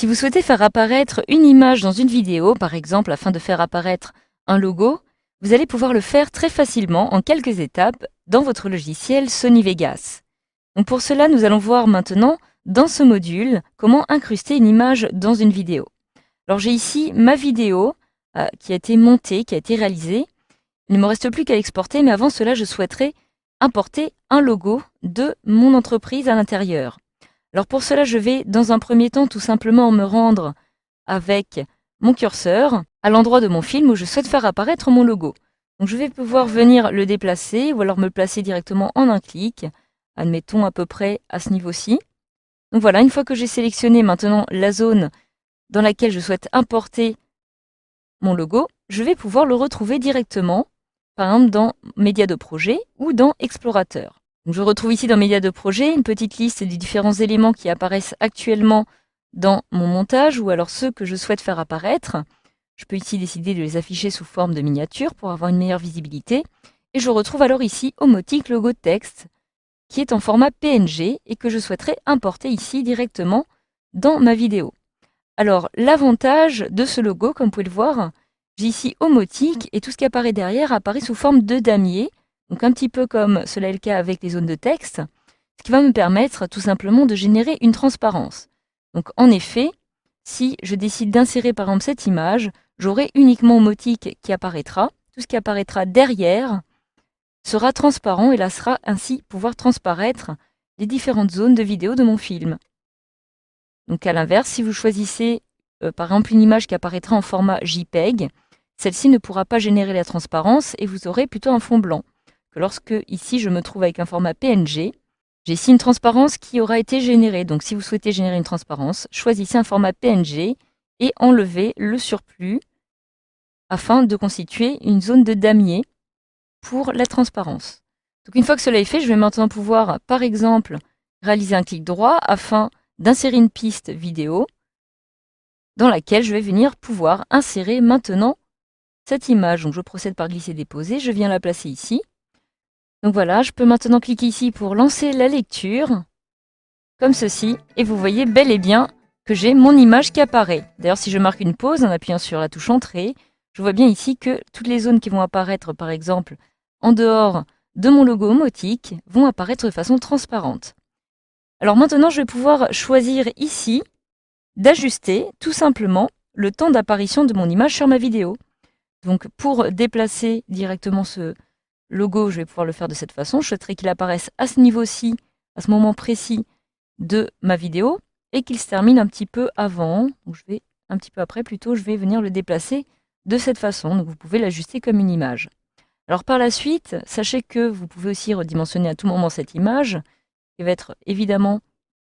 Si vous souhaitez faire apparaître une image dans une vidéo, par exemple afin de faire apparaître un logo, vous allez pouvoir le faire très facilement en quelques étapes dans votre logiciel Sony Vegas. Donc pour cela, nous allons voir maintenant dans ce module comment incruster une image dans une vidéo. Alors j'ai ici ma vidéo qui a été montée, qui a été réalisée. Il ne me reste plus qu'à l'exporter, mais avant cela, je souhaiterais importer un logo de mon entreprise à l'intérieur. Alors pour cela, je vais dans un premier temps tout simplement me rendre avec mon curseur à l'endroit de mon film où je souhaite faire apparaître mon logo. Donc je vais pouvoir venir le déplacer ou alors me le placer directement en un clic, admettons à peu près à ce niveau-ci. Donc voilà, une fois que j'ai sélectionné maintenant la zone dans laquelle je souhaite importer mon logo, je vais pouvoir le retrouver directement, par exemple dans Médias de projet ou dans Explorateur. Donc je retrouve ici dans Médias de projet une petite liste des différents éléments qui apparaissent actuellement dans mon montage ou alors ceux que je souhaite faire apparaître. Je peux ici décider de les afficher sous forme de miniature pour avoir une meilleure visibilité. Et je retrouve alors ici Omotic Logo Text qui est en format PNG et que je souhaiterais importer ici directement dans ma vidéo. Alors l'avantage de ce logo, comme vous pouvez le voir, j'ai ici Omotic et tout ce qui apparaît derrière apparaît sous forme de damier. Donc un petit peu comme cela est le cas avec les zones de texte, ce qui va me permettre tout simplement de générer une transparence. Donc en effet, si je décide d'insérer par exemple cette image, j'aurai uniquement Omotic qui apparaîtra. Tout ce qui apparaîtra derrière sera transparent et laissera ainsi pouvoir transparaître les différentes zones de vidéo de mon film. Donc à l'inverse, si vous choisissez par exemple une image qui apparaîtra en format JPEG, celle-ci ne pourra pas générer la transparence et vous aurez plutôt un fond blanc. Que lorsque ici je me trouve avec un format PNG, j'ai ici une transparence qui aura été générée. Donc si vous souhaitez générer une transparence, choisissez un format PNG et enlevez le surplus afin de constituer une zone de damier pour la transparence. Donc une fois que cela est fait, je vais maintenant pouvoir, par exemple, réaliser un clic droit afin d'insérer une piste vidéo dans laquelle je vais venir pouvoir insérer maintenant cette image. Donc je procède par glisser-déposer, je viens la placer ici. Donc voilà, je peux maintenant cliquer ici pour lancer la lecture, comme ceci, et vous voyez bel et bien que j'ai mon image qui apparaît. D'ailleurs, si je marque une pause en appuyant sur la touche Entrée, je vois bien ici que toutes les zones qui vont apparaître, par exemple, en dehors de mon logo Omotic, vont apparaître de façon transparente. Alors maintenant, je vais pouvoir choisir ici d'ajuster tout simplement le temps d'apparition de mon image sur ma vidéo. Donc pour déplacer directement ce logo, je vais pouvoir le faire de cette façon. Je souhaiterais qu'il apparaisse à ce niveau-ci, à ce moment précis de ma vidéo, et qu'il se termine un petit peu avant. Donc je vais un petit peu après plutôt, je vais venir le déplacer de cette façon. Donc vous pouvez l'ajuster comme une image. Alors par la suite, sachez que vous pouvez aussi redimensionner à tout moment cette image, qui va être évidemment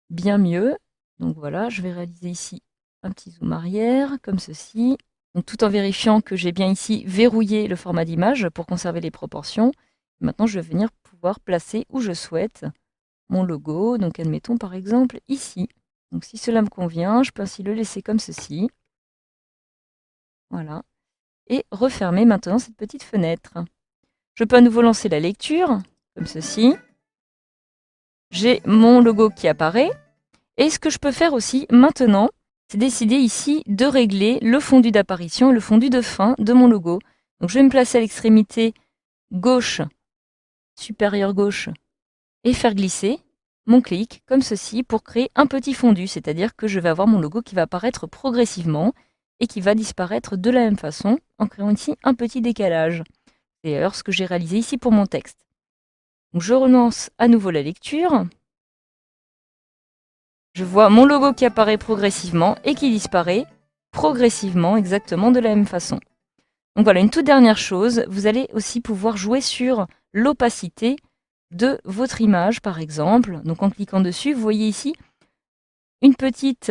bien mieux. Donc voilà, je vais réaliser ici un petit zoom arrière, comme ceci. Donc, tout en vérifiant que j'ai bien ici verrouillé le format d'image pour conserver les proportions. Maintenant, je vais venir pouvoir placer où je souhaite mon logo. Donc admettons par exemple ici. Donc si cela me convient, je peux ainsi le laisser comme ceci. Voilà. Et refermer maintenant cette petite fenêtre. Je peux à nouveau lancer la lecture, comme ceci. J'ai mon logo qui apparaît. Et ce que je peux faire aussi maintenant, c'est décider ici de régler le fondu d'apparition et le fondu de fin de mon logo. Donc je vais me placer à l'extrémité gauche, supérieure gauche, et faire glisser mon clic comme ceci pour créer un petit fondu, c'est-à-dire que je vais avoir mon logo qui va apparaître progressivement et qui va disparaître de la même façon en créant ici un petit décalage. C'est d'ailleurs ce que j'ai réalisé ici pour mon texte. Donc je relance à nouveau la lecture. Je vois mon logo qui apparaît progressivement et qui disparaît progressivement exactement de la même façon. Donc voilà, une toute dernière chose, vous allez aussi pouvoir jouer sur l'opacité de votre image par exemple. Donc en cliquant dessus, vous voyez ici une petite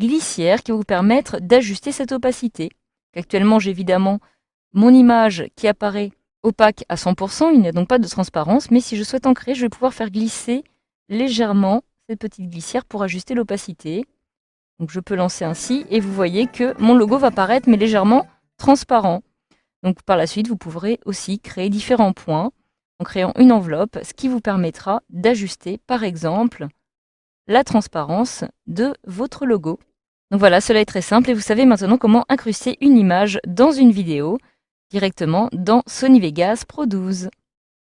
glissière qui va vous permettre d'ajuster cette opacité. Actuellement, j'ai évidemment mon image qui apparaît opaque à 100%, il n'y a donc pas de transparence, mais si je souhaite en créer, je vais pouvoir faire glisser légèrement cette petite glissière pour ajuster l'opacité. Donc je peux lancer ainsi et vous voyez que mon logo va paraître mais légèrement transparent. Donc par la suite, vous pourrez aussi créer différents points en créant une enveloppe, ce qui vous permettra d'ajuster par exemple la transparence de votre logo. Donc voilà, cela est très simple et vous savez maintenant comment incruster une image dans une vidéo directement dans Sony Vegas Pro 12.